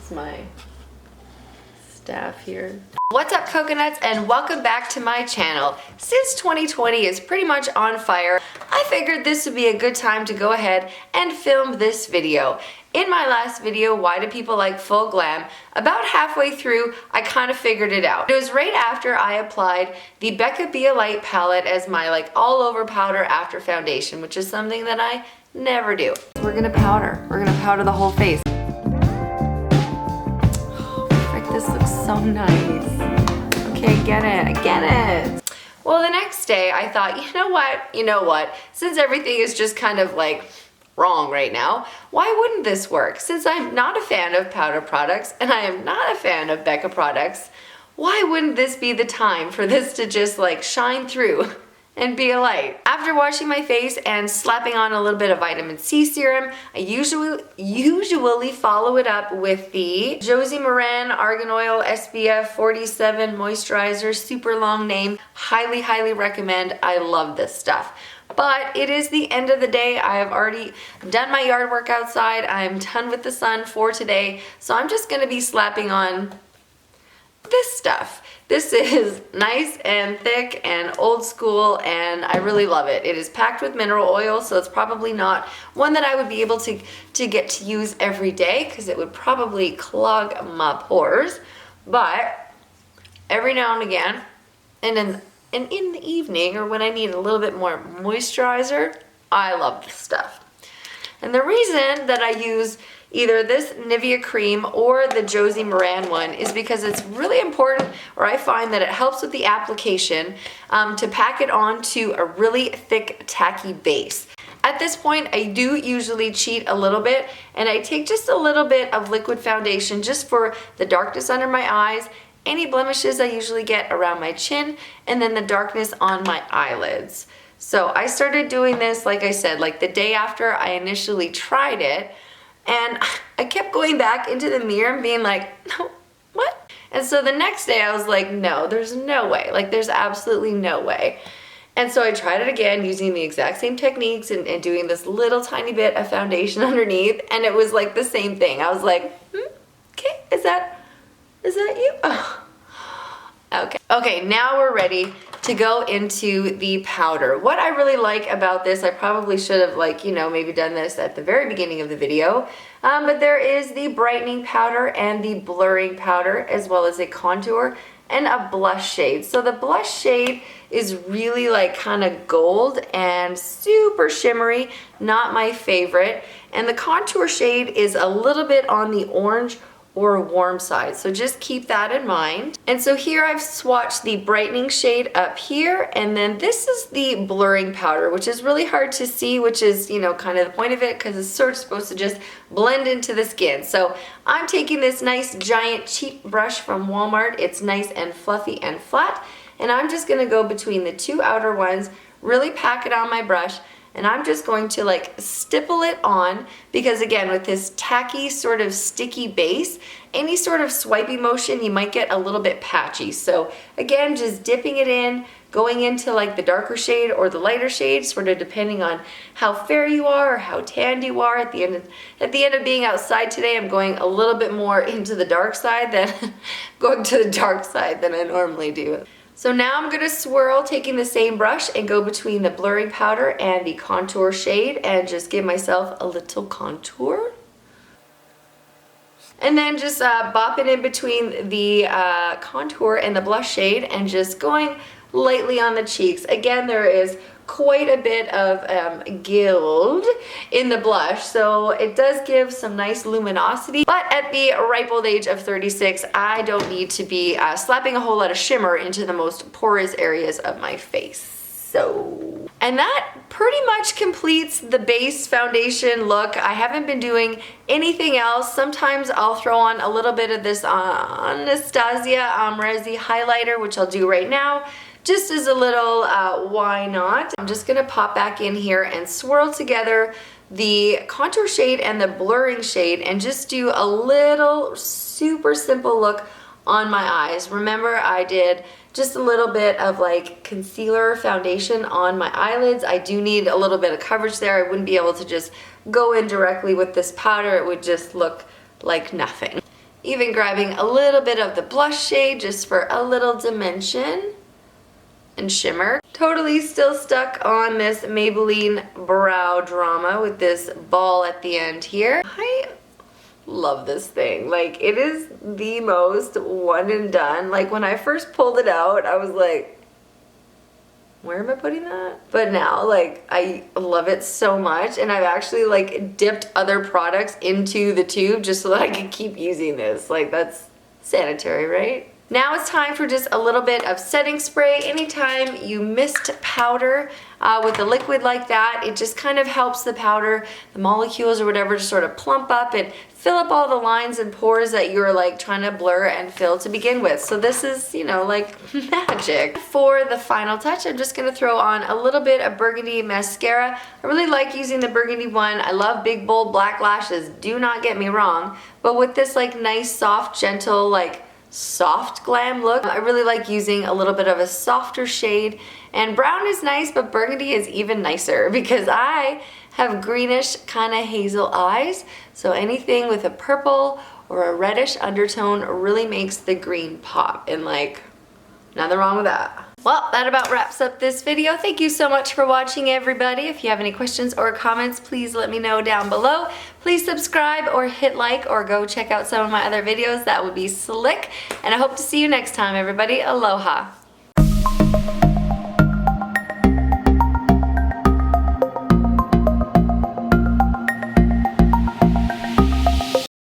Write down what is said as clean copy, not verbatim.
It's my staff here. What's up, coconuts, and welcome back to my channel. Since 2020 is pretty much on fire, I figured this would be a good time to go ahead and film this video. In my last video, Why Do People Like Full Glam, about halfway through, I kind of figured it out. It was right after I applied the BECCA Be Light palette as my all over powder after foundation, which is something that I never do. We're gonna powder. We're gonna powder the whole face. Oh, frick, this looks so nice. Okay, I get it, I get it. Well, the next day I thought, you know what, since everything is just kind of wrong right now, why wouldn't this work? Since I'm not a fan of powder products and I am not a fan of BECCA products, why wouldn't this be the time for this to just shine through and be a light? After washing my face and slapping on a little bit of vitamin C serum, I usually follow it up with the Josie Maran Argan Oil SPF 47 Moisturizer, super long name. Highly, highly recommend. I love this stuff. But it is the end of the day. I have already done my yard work outside. I'm done with the sun for today. So I'm just gonna be slapping on this stuff. This is nice and thick and old school, and I really love it. It is packed with mineral oil, so it's probably not one that I would be able to get to use every day because it would probably clog my pores. But every now and again, and in the evening, or when I need a little bit more moisturizer, I love this stuff. And the reason that I use either this Nivea cream or the Josie Maran one is because it's really important, or I find that it helps with the application to pack it onto a really thick, tacky base. At this point, I do usually cheat a little bit, and I take just a little bit of liquid foundation just for the darkness under my eyes, any blemishes I usually get around my chin, and then the darkness on my eyelids. So I started doing this, like I said, the day after I initially tried it, and I kept going back into the mirror and being like, no, what? And so the next day I was like, no, there's no way. There's absolutely no way. And so I tried it again using the exact same techniques and doing this little tiny bit of foundation underneath, and it was the same thing. I was like, okay, is that you? Oh. Okay, now we're ready to go into the powder. What I really like about this, I probably should have maybe done this at the very beginning of the video, but there is the brightening powder and the blurring powder, as well as a contour and a blush shade. So the blush shade is really kind of gold and super shimmery, not my favorite. And the contour shade is a little bit on the orange or warm side, so just keep that in mind. And so here I've swatched the brightening shade up here, and then this is the blurring powder, which is really hard to see, which is kind of the point of it, because it's sort of supposed to just blend into the skin. So I'm taking this nice giant cheap brush from Walmart. It's nice and fluffy and flat, and I'm just gonna go between the two outer ones, really pack it on my brush, and I'm just going to stipple it on, because again, with this tacky sort of sticky base, any sort of swiping motion you might get a little bit patchy. So again, just dipping it in, going into the darker shade or the lighter shade, sort of depending on how fair you are or how tanned you are. At the end of being outside today, I'm going a little bit more into the dark side than I normally do. So now I'm going to swirl, taking the same brush, and go between the blurring powder and the contour shade and just give myself a little contour. And then just bopping in between the contour and the blush shade and just going lightly on the cheeks. Again, there is quite a bit of gild in the blush, so it does give some nice luminosity, but at the ripe old age of 36, I don't need to be slapping a whole lot of shimmer into the most porous areas of my face. And that pretty much completes the base foundation look. I haven't been doing anything else. Sometimes I'll throw on a little bit of this Anastasia Resi highlighter, which I'll do right now, just as a little why not. I'm just gonna pop back in here and swirl together the contour shade and the blurring shade and just do a little super simple look on my eyes. Remember, I did just a little bit of concealer foundation on my eyelids. I do need a little bit of coverage there. I wouldn't be able to just go in directly with this powder. It would just look like nothing. Even grabbing a little bit of the blush shade just for a little dimension and shimmer. Totally still stuck on this Maybelline Brow Drama with this ball at the end here. I love this thing. Like, it is the most one and done. Like, when I first pulled it out, I was like, where am I putting that? But now, like, I love it so much, and I've actually like dipped other products into the tube just so that I can keep using this. Like, that's sanitary, right? Now it's time for just a little bit of setting spray. Anytime you mist powder with a liquid like that, it just kind of helps the powder, the molecules or whatever, to sort of plump up and fill up all the lines and pores that you're like trying to blur and fill to begin with. So this is, you know, like magic. For the final touch, I'm just gonna throw on a little bit of burgundy mascara. I really like using the burgundy one. I love big, bold black lashes, do not get me wrong. But with this like nice, soft, gentle, like soft glam look, I really like using a little bit of a softer shade. And brown is nice, but burgundy is even nicer because I have greenish kind of hazel eyes. So anything with a purple or a reddish undertone really makes the green pop, and like, nothing wrong with that. Well, that about wraps up this video. Thank you so much for watching, everybody. If you have any questions or comments, please let me know down below. Please subscribe or hit like or go check out some of my other videos. That would be slick. And I hope to see you next time, everybody. Aloha.